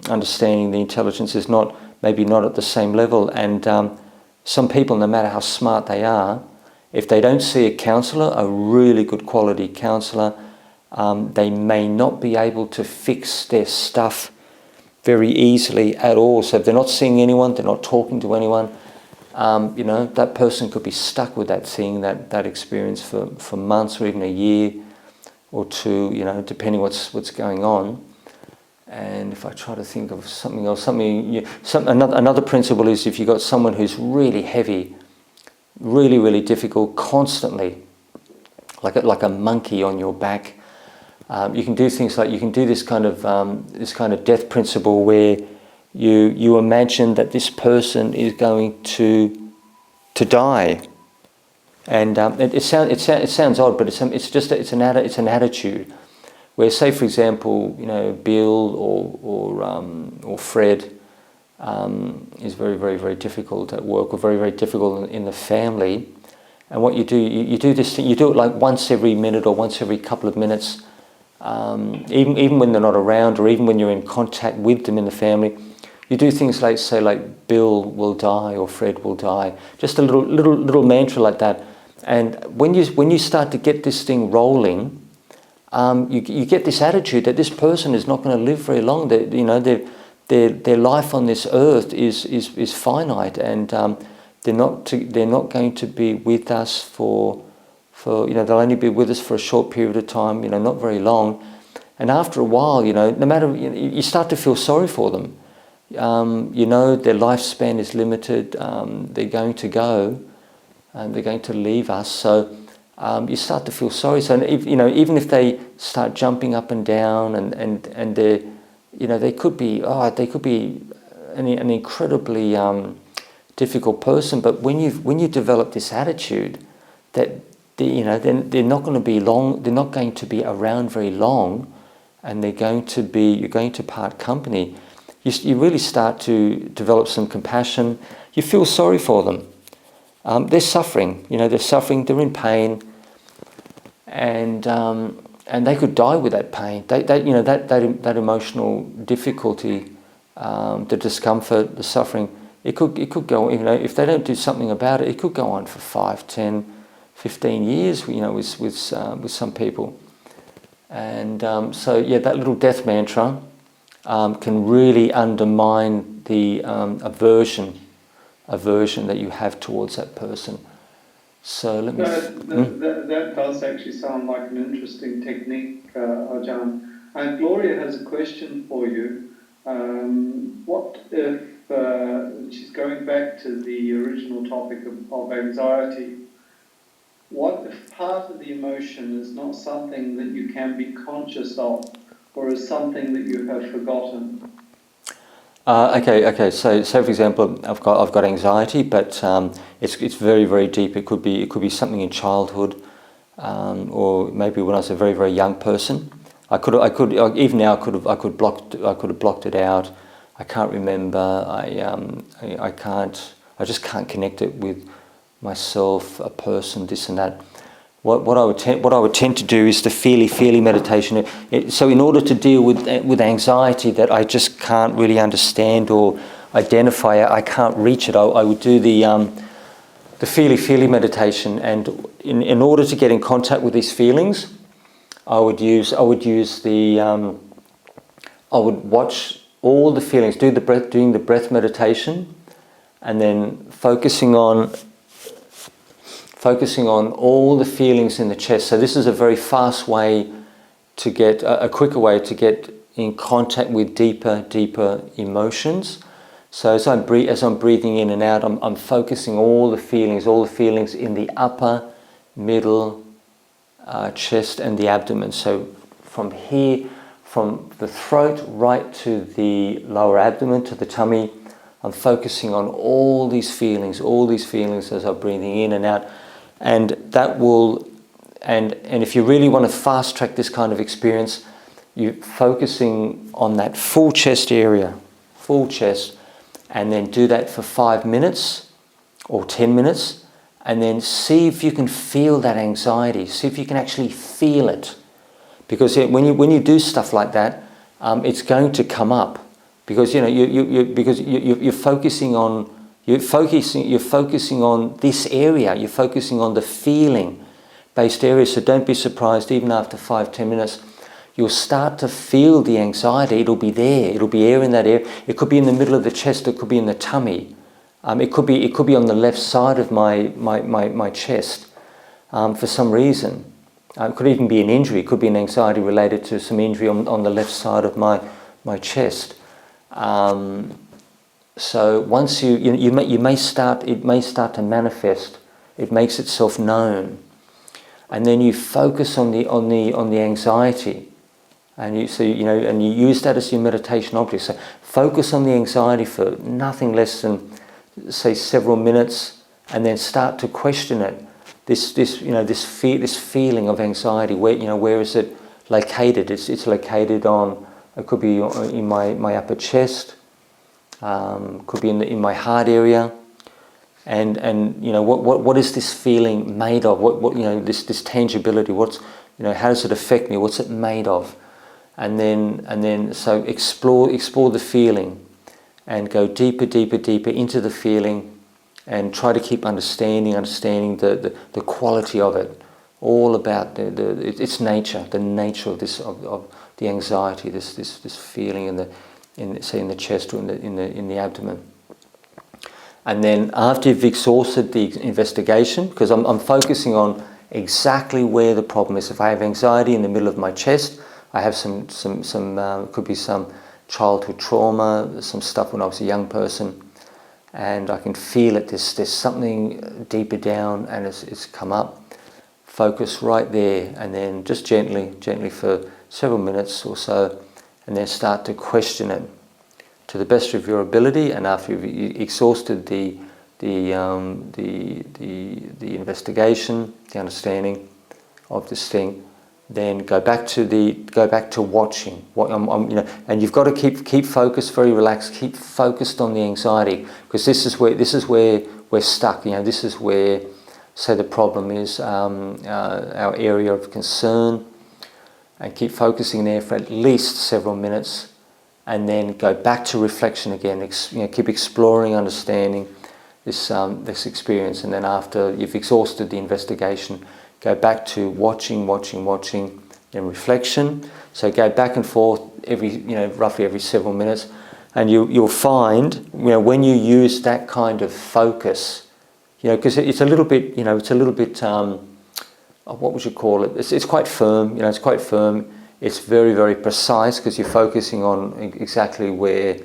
understanding, the intelligence is maybe not at the same level, and some people, no matter how smart they are, if they don't see a counsellor, a really good quality counsellor, they may not be able to fix their stuff very easily at all. So if they're not seeing anyone, they're not talking to anyone, that person could be stuck with that thing, that experience for months or even a year or two, depending what's going on. And if I try to think of something else, another principle is, if you've got someone who's really heavy, really, really difficult, constantly, like a monkey on your back, you can do things like, you can do this kind of death principle, where you imagine that this person is going to die, and it sounds odd, but it's an attitude. Where, say for example, Bill or Fred is very, very, very difficult at work, or very, very difficult in the family, and what you do, you do this thing, you do it like once every minute or once every couple of minutes, even when they're not around, or even when you're in contact with them in the family. You do things like, say, like Bill will die or Fred will die, just a little mantra like that. And when you start to get this thing rolling, you get this attitude that this person is not going to live very long. Their life on this earth is finite, and they're not going to be with us for they'll only be with us for a short period of time, not very long. And after a while, no matter, you start to feel sorry for them. Their lifespan is limited. They're going to go, and they're going to leave us. So you start to feel sorry. So even if they start jumping up and down, and they could be an incredibly difficult person. But when you develop this attitude that they're not going to be long, they're not going to be around very long, and you're going to part company, you really start to develop some compassion. You feel sorry for them. they're suffering. They're suffering. They're in pain, and they could die with that pain. That emotional difficulty, the discomfort, the suffering. It could go. If they don't do something about it, it could go on for 5, 10, 15 years. With some people, and so that little death mantra can really undermine the aversion that you have towards that person. So let me. That does actually sound like an interesting technique, Ajahn. And Gloria has a question for you. What if she's going back to the original topic of anxiety? What if part of the emotion is not something that you can be conscious of, or is something that you have forgotten? Okay. So for example, I've got anxiety, but it's very, very deep. It could be something in childhood, or maybe when I was a very, very young person. I could even now I could have blocked it out. I can't remember. I just can't connect it with myself, a person, this and that. What I would tend to do is the feely meditation. So in order to deal with anxiety that I just can't really understand or identify, I can't reach it. I would do the feely meditation, and in order to get in contact with these feelings, I would watch all the feelings, doing the breath meditation, and then focusing on all the feelings in the chest. So this is a very fast way to get, a quicker way to get in contact with deeper emotions. So as I'm breathing in and out, I'm focusing all the feelings in the upper, middle, chest and the abdomen. So from here, from the throat right to the lower abdomen, to the tummy, I'm focusing on all these feelings as I'm breathing in and out. And that will, and if you really want to fast track this kind of experience, you're focusing on that full chest area, full chest, and then do that for 5 minutes or 10 minutes, and then see if you can feel that anxiety, see if you can actually feel it. Because when you do stuff like that, it's going to come up, because you're focusing on this area, you're focusing on the feeling-based area. So don't be surprised, even after 5-10 minutes, you'll start to feel the anxiety. It'll be there. It'll be air in that area. It could be in the middle of the chest. It could be in the tummy. It could be on the left side of my chest for some reason. It could even be an injury. It could be an anxiety related to some injury on the left side of my chest. So once it may start to manifest. It makes itself known, and then you focus on the anxiety, and you use that as your meditation object. So focus on the anxiety for nothing less than, say, several minutes, and then start to question it. This feeling of anxiety. Where is it located? It's located on. It could be in my upper chest. Could be in my heart area, and what is this feeling made of? What this tangibility? How does it affect me? What's it made of? And then so explore the feeling, and go deeper into the feeling, and try to keep understanding the quality of it, all about its nature, the nature of this of the anxiety, this feeling in the chest or in the abdomen. And then after you've exhausted the investigation, because I'm focusing on exactly where the problem is. If I have anxiety in the middle of my chest, I have some could be some childhood trauma, some stuff when I was a young person, and I can feel it. There's something deeper down, and it's come up. Focus right there, and then just gently for several minutes or so, and then start to question it to the best of your ability. And after you've exhausted the investigation, the understanding of this thing, then go back to watching. And you've got to keep focused, very relaxed. Keep focused on the anxiety, because this is where we're stuck. This is where, say, the problem is our area of concern, and keep focusing there for at least several minutes, and then go back to reflection again. Keep exploring, understanding this experience, and then after you've exhausted the investigation, go back to watching, then reflection. So go back and forth roughly every several minutes, and you'll find when you use that kind of focus, because it's a little bit what would you call it? It's quite firm. It's quite firm. It's very, very precise because you're focusing on exactly where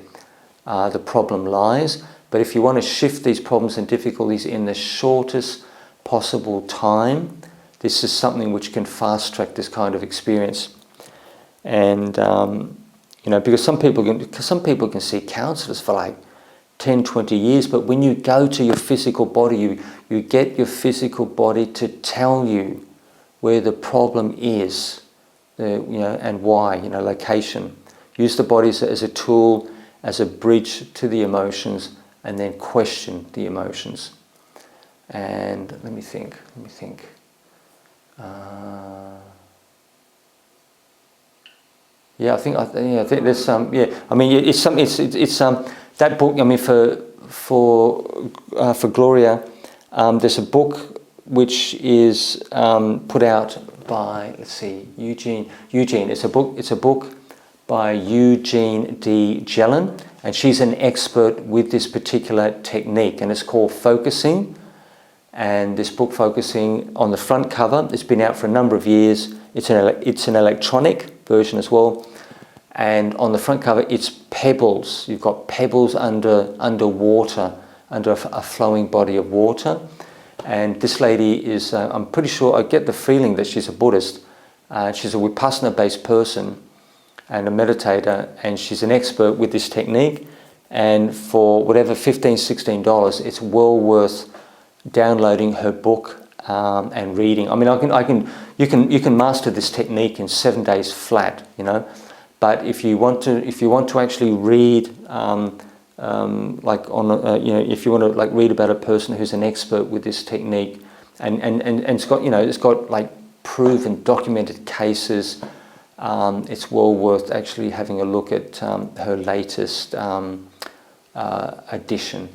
the problem lies. But if you want to shift these problems and difficulties in the shortest possible time, this is something which can fast track this kind of experience. And because some people can see counsellors for like 10, 20 years, but when you go to your physical body, you get your physical body to tell you where the problem is, and why, location. Use the body as a tool, as a bridge to the emotions, and then question the emotions. And let me think. I think there's some. I mean, it's that book. I mean, for Gloria, there's a book which is put out by, let's see, Eugene. It's a book by Eugene D. Jellin, and she's an expert with this particular technique, and it's called Focusing. And this book, Focusing, on the front cover, it's been out for a number of years. It's an electronic version as well. And on the front cover, it's pebbles. You've got pebbles under water, under a flowing body of water. And this lady is, I'm pretty sure, I get the feeling that she's a Buddhist. She's a Vipassana-based person and a meditator, and she's an expert with this technique. And for whatever, $15, $16, it's well worth downloading her book and reading. I mean, you can master this technique in 7 days flat, But if you want to actually read, if you want to read about a person who's an expert with this technique, and it's got like proven, documented cases, it's well worth actually having a look at her latest edition.